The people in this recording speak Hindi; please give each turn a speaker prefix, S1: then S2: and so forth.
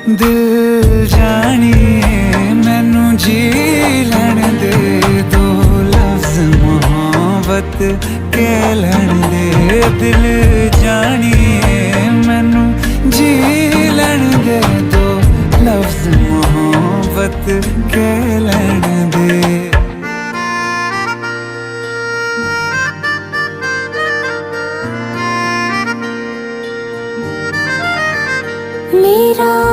S1: दिल जानिए मैनू जी लैण दे, दो लफ्ज मोहब्बत कह लैण दे। दिल जानिए मैनू जी लैण दे, दो लफ्ज मोहब्बत कह लैण दे।
S2: मेरा